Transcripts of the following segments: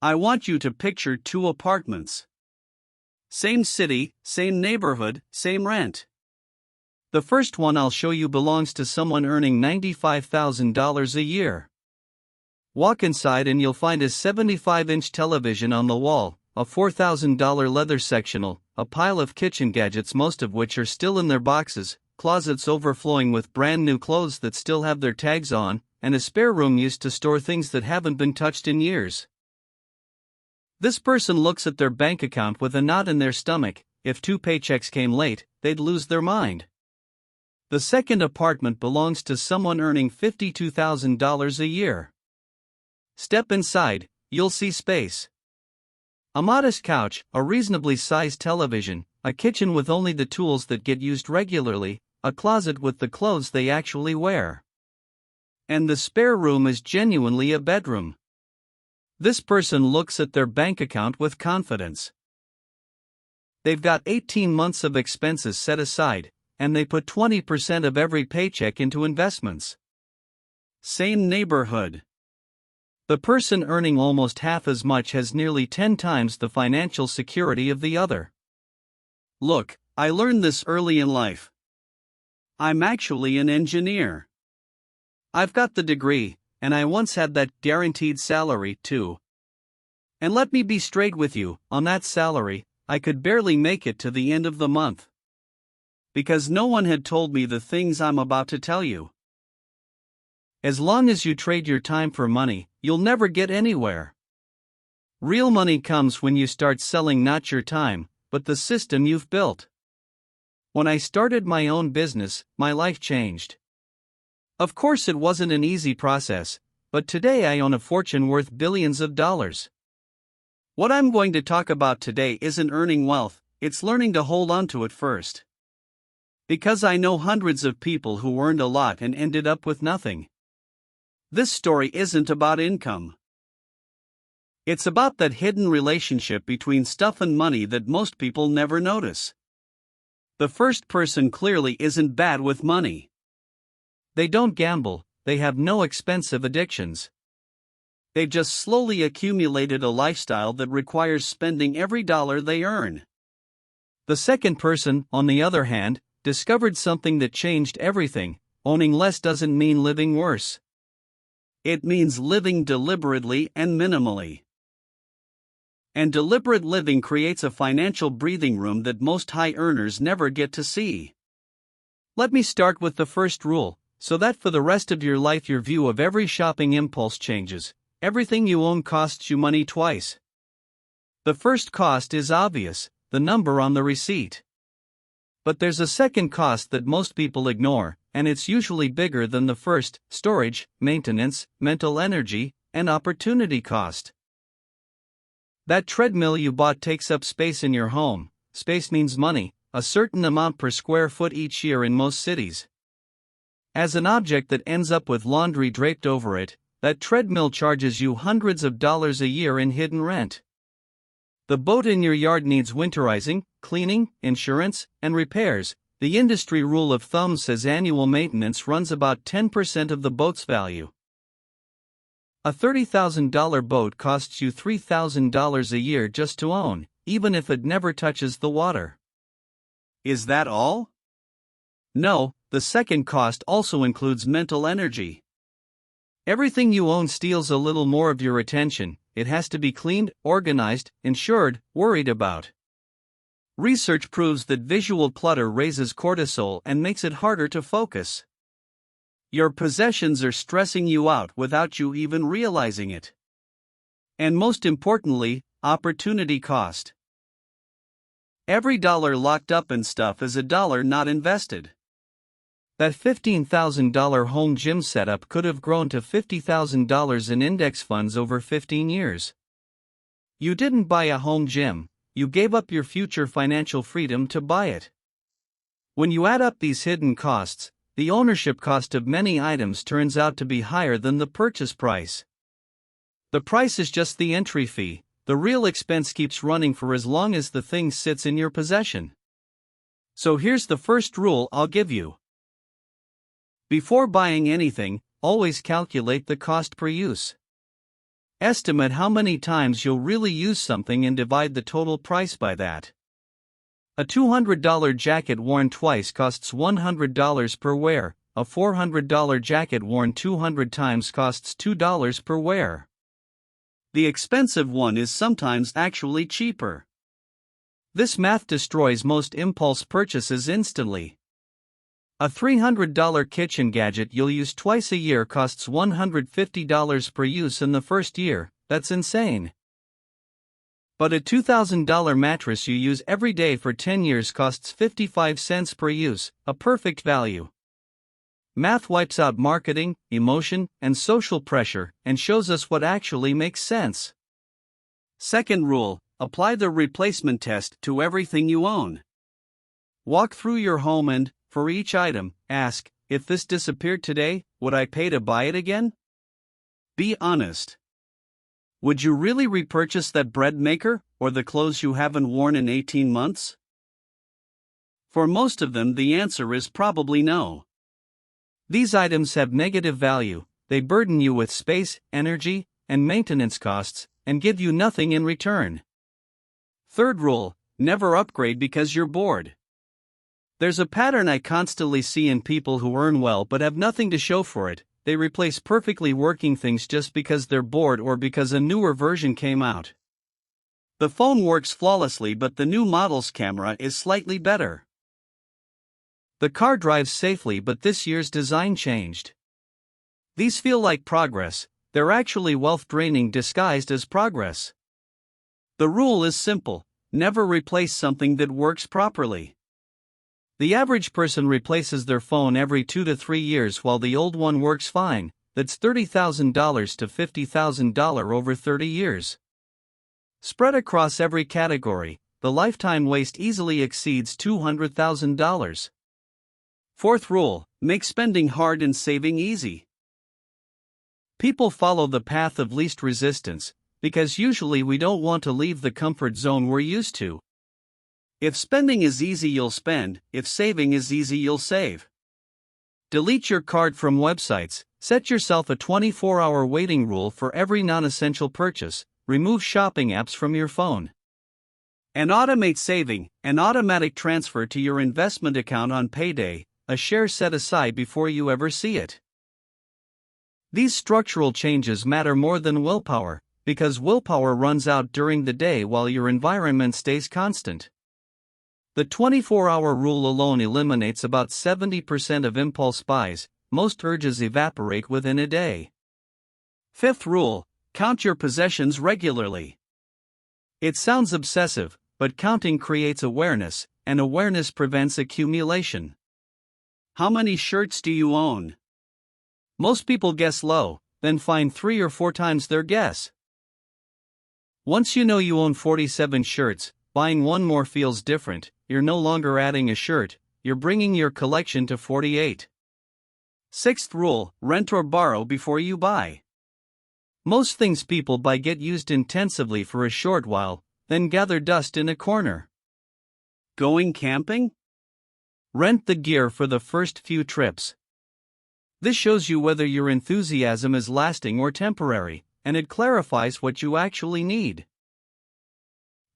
I want you to picture two apartments. Same city, same neighborhood, same rent. The first one I'll show you belongs to someone earning $95,000 a year. Walk inside and you'll find a 75-inch television on the wall, a $4,000 leather sectional, a pile of kitchen gadgets, most of which are still in their boxes, closets overflowing with brand new clothes that still have their tags on, and a spare room used to store things that haven't been touched in years. This person looks at their bank account with a knot in their stomach. If 2 paychecks came late, they'd lose their mind. The second apartment belongs to someone earning $52,000 a year. Step inside, you'll see space. A modest couch, a reasonably sized television, a kitchen with only the tools that get used regularly, a closet with the clothes they actually wear. And the spare room is genuinely a bedroom. This person looks at their bank account with confidence. They've got 18 months of expenses set aside, and they put 20% of every paycheck into investments. Same neighborhood. The person earning almost half as much has nearly 10 times the financial security of the other. Look, I learned this early in life. I'm actually an engineer. I've got the degree, and I once had that guaranteed salary, too. And let me be straight with you, on that salary, I could barely make it to the end of the month. Because no one had told me the things I'm about to tell you. As long as you trade your time for money, you'll never get anywhere. Real money comes when you start selling not your time, but the system you've built. When I started my own business, my life changed. Of course, it wasn't an easy process, but today I own a fortune worth billions of dollars. What I'm going to talk about today isn't earning wealth, it's learning to hold on to it first. Because I know hundreds of people who earned a lot and ended up with nothing. This story isn't about income. It's about that hidden relationship between stuff and money that most people never notice. The first person clearly isn't bad with money. They don't gamble, they have no expensive addictions. They've just slowly accumulated a lifestyle that requires spending every dollar they earn. The second person, on the other hand, discovered something that changed everything. Owning less doesn't mean living worse. It means living deliberately and minimally. And deliberate living creates a financial breathing room that most high earners never get to see. Let me start with the first rule, so that for the rest of your life your view of every shopping impulse changes. Everything you own costs you money twice. The first cost is obvious, the number on the receipt. But there's a second cost that most people ignore, and it's usually bigger than the first: storage, maintenance, mental energy, and opportunity cost. That treadmill you bought takes up space in your home. Space means money, a certain amount per square foot each year in most cities. As an object that ends up with laundry draped over it, that treadmill charges you hundreds of dollars a year in hidden rent. The boat in your yard needs winterizing, cleaning, insurance, and repairs. The industry rule of thumb says annual maintenance runs about 10% of the boat's value. A $30,000 boat costs you $3,000 a year just to own, even if it never touches the water. Is that all? No, the second cost also includes mental energy. Everything you own steals a little more of your attention. It has to be cleaned, organized, insured, worried about. Research proves that visual clutter raises cortisol and makes it harder to focus. Your possessions are stressing you out without you even realizing it. And most importantly, opportunity cost. Every dollar locked up in stuff is a dollar not invested. That $15,000 home gym setup could have grown to $50,000 in index funds over 15 years. You didn't buy a home gym, you gave up your future financial freedom to buy it. When you add up these hidden costs, the ownership cost of many items turns out to be higher than the purchase price. The price is just the entry fee, the real expense keeps running for as long as the thing sits in your possession. So here's the first rule I'll give you. Before buying anything, always calculate the cost per use. Estimate how many times you'll really use something and divide the total price by that. A $200 jacket worn twice costs $100 per wear. A $400 jacket worn 200 times costs $2 per wear. The expensive one is sometimes actually cheaper. This math destroys most impulse purchases instantly. A $300 kitchen gadget you'll use twice a year costs $150 per use in the first year. That's insane. But a $2,000 mattress you use every day for 10 years costs 55 cents per use, a perfect value. Math wipes out marketing, emotion, and social pressure and shows us what actually makes sense. Second rule: apply the replacement test to everything you own. Walk through your home and, for each item, ask, if this disappeared today, would I pay to buy it again? Be honest. Would you really repurchase that bread maker, or the clothes you haven't worn in 18 months? For most of them, the answer is probably no. These items have negative value, they burden you with space, energy, and maintenance costs, and give you nothing in return. Third rule: never upgrade because you're bored. There's a pattern I constantly see in people who earn well but have nothing to show for it. They replace perfectly working things just because they're bored or because a newer version came out. The phone works flawlessly, but the new model's camera is slightly better. The car drives safely, but this year's design changed. These feel like progress, they're actually wealth draining disguised as progress. The rule is simple: never replace something that works properly. The average person replaces their phone every 2 to 3 years while the old one works fine. That's $30,000 to $50,000 over 30 years. Spread across every category, the lifetime waste easily exceeds $200,000. Fourth rule: make spending hard and saving easy. People follow the path of least resistance, because usually we don't want to leave the comfort zone we're used to. If spending is easy, you'll spend. If saving is easy, you'll save. Delete your card from websites. Set yourself a 24-hour waiting rule for every non-essential purchase. Remove shopping apps from your phone. And automate saving, an automatic transfer to your investment account on payday, a share set aside before you ever see it. These structural changes matter more than willpower, because willpower runs out during the day while your environment stays constant. The 24-hour rule alone eliminates about 70% of impulse buys. Most urges evaporate within a day. Fifth rule: count your possessions regularly. It sounds obsessive, but counting creates awareness, and awareness prevents accumulation. How many shirts do you own? Most people guess low, then find 3 or 4 times their guess. Once you know you own 47 shirts, buying one more feels different. You're no longer adding a shirt, you're bringing your collection to 48. Sixth rule: rent or borrow before you buy. Most things people buy get used intensively for a short while, then gather dust in a corner. Going camping? Rent the gear for the first few trips. This shows you whether your enthusiasm is lasting or temporary, and it clarifies what you actually need.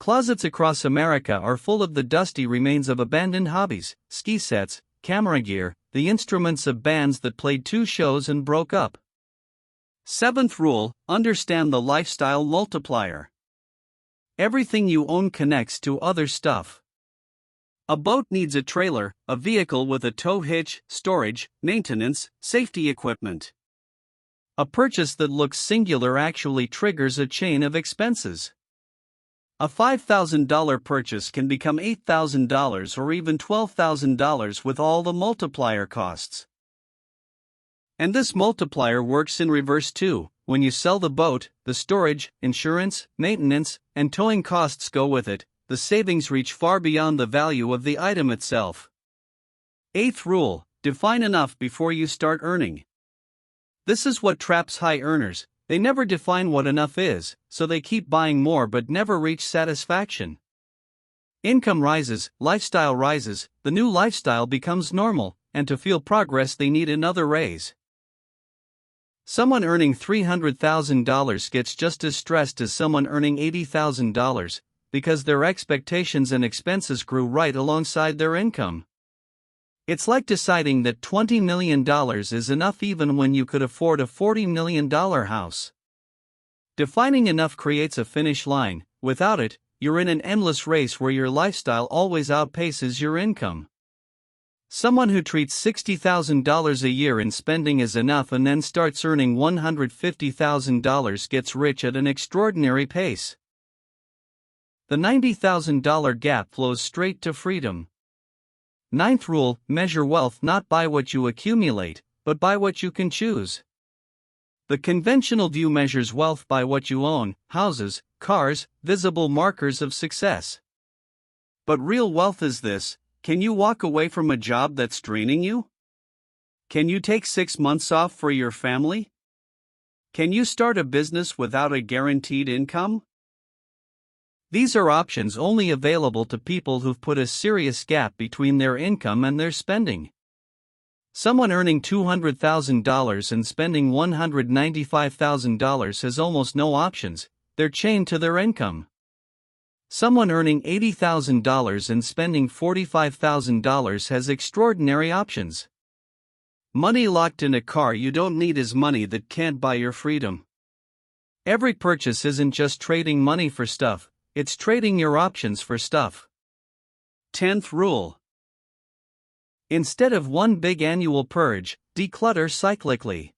Closets across America are full of the dusty remains of abandoned hobbies, ski sets, camera gear, the instruments of bands that played 2 shows and broke up. Seventh rule: understand the lifestyle multiplier. Everything you own connects to other stuff. A boat needs a trailer, a vehicle with a tow hitch, storage, maintenance, safety equipment. A purchase that looks singular actually triggers a chain of expenses. A $5,000 purchase can become $8,000 or even $12,000 with all the multiplier costs. And this multiplier works in reverse too. When you sell the boat, the storage, insurance, maintenance, and towing costs go with it. The savings reach far beyond the value of the item itself. Eighth rule: define enough before you start earning. This is what traps high earners. They never define what enough is, so they keep buying more but never reach satisfaction. Income rises, lifestyle rises, the new lifestyle becomes normal, and to feel progress they need another raise. Someone earning $300,000 gets just as stressed as someone earning $80,000 because their expectations and expenses grew right alongside their income. It's like deciding that $20 million is enough even when you could afford a $40 million house. Defining enough creates a finish line. Without it, you're in an endless race where your lifestyle always outpaces your income. Someone who treats $60,000 a year in spending as enough and then starts earning $150,000 gets rich at an extraordinary pace. The $90,000 gap flows straight to freedom. Ninth rule: measure wealth not by what you accumulate, but by what you can choose. The conventional view measures wealth by what you own: houses, cars, visible markers of success. But real wealth is this: can you walk away from a job that's draining you? Can you take 6 months off for your family? Can you start a business without a guaranteed income? These are options only available to people who've put a serious gap between their income and their spending. Someone earning $200,000 and spending $195,000 has almost no options. They're chained to their income. Someone earning $80,000 and spending $45,000 has extraordinary options. Money locked in a car you don't need is money that can't buy your freedom. Every purchase isn't just trading money for stuff, it's trading your options for stuff. 10th rule: instead of one big annual purge, declutter cyclically.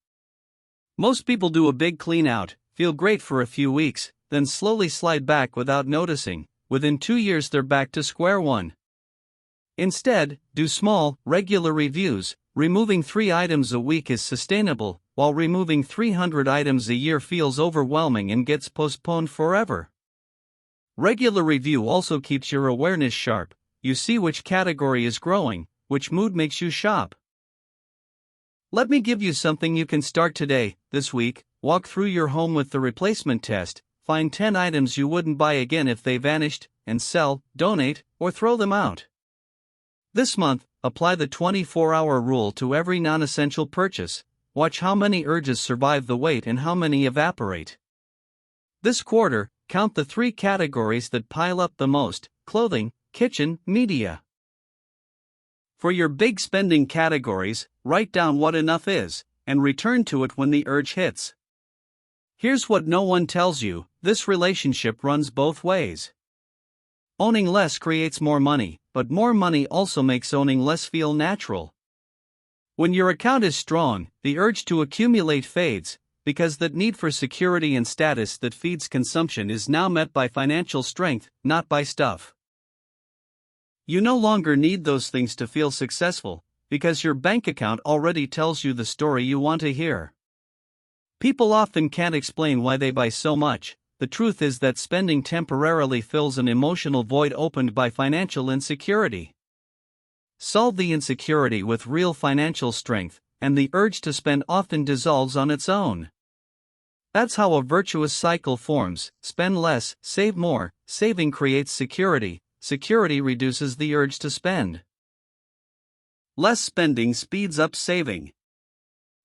Most people do a big clean out, feel great for a few weeks, then slowly slide back without noticing. Within 2 years they're back to square one. Instead, do small, regular reviews. Removing 3 items a week is sustainable, while removing 300 items a year feels overwhelming and gets postponed forever. Regular review also keeps your awareness sharp. You see which category is growing, which mood makes you shop. Let me give you something you can start today. This week, walk through your home with the replacement test. Find 10 items you wouldn't buy again if they vanished, and sell, donate, or throw them out. This month, apply the 24-hour rule to every non-essential purchase. Watch how many urges survive the wait and how many evaporate. This quarter, count the 3 categories that pile up the most: clothing, kitchen, media. For your big spending categories, write down what enough is, and return to it when the urge hits. Here's what no one tells you: this relationship runs both ways. Owning less creates more money, but more money also makes owning less feel natural. When your account is strong, the urge to accumulate fades, because that need for security and status that feeds consumption is now met by financial strength, not by stuff. You no longer need those things to feel successful, because your bank account already tells you the story you want to hear. People often can't explain why they buy so much. The truth is that spending temporarily fills an emotional void opened by financial insecurity. Solve the insecurity with real financial strength, and the urge to spend often dissolves on its own. That's how a virtuous cycle forms: spend less, save more. Saving creates security, security reduces the urge to spend. Less spending speeds up saving.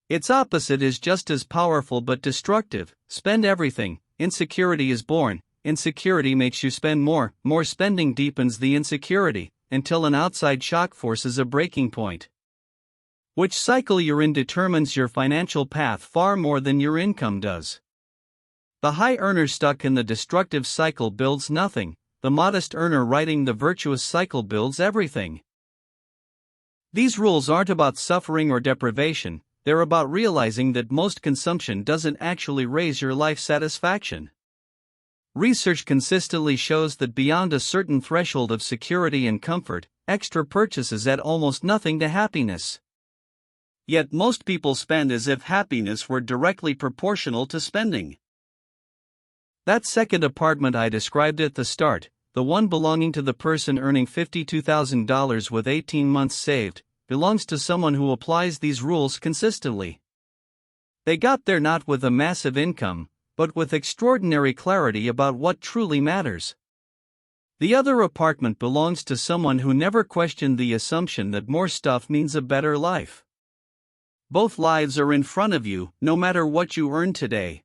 Its opposite is just as powerful but destructive: spend everything. Insecurity is born. Insecurity makes you spend more. More spending deepens the insecurity, until an outside shock forces a breaking point. Which cycle you're in determines your financial path far more than your income does. The high earner stuck in the destructive cycle builds nothing. The modest earner riding the virtuous cycle builds everything. These rules aren't about suffering or deprivation. They're about realizing that most consumption doesn't actually raise your life satisfaction. Research consistently shows that beyond a certain threshold of security and comfort, extra purchases add almost nothing to happiness. Yet most people spend as if happiness were directly proportional to spending. That second apartment I described at the start, the one belonging to the person earning $52,000 with 18 months saved, belongs to someone who applies these rules consistently. They got there not with a massive income, but with extraordinary clarity about what truly matters. The other apartment belongs to someone who never questioned the assumption that more stuff means a better life. Both lives are in front of you, no matter what you earn today.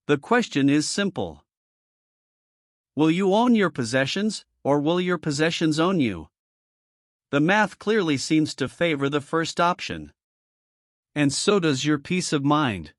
The question is simple. Will you own your possessions, or will your possessions own you? The math clearly seems to favor the first option. And so does your peace of mind.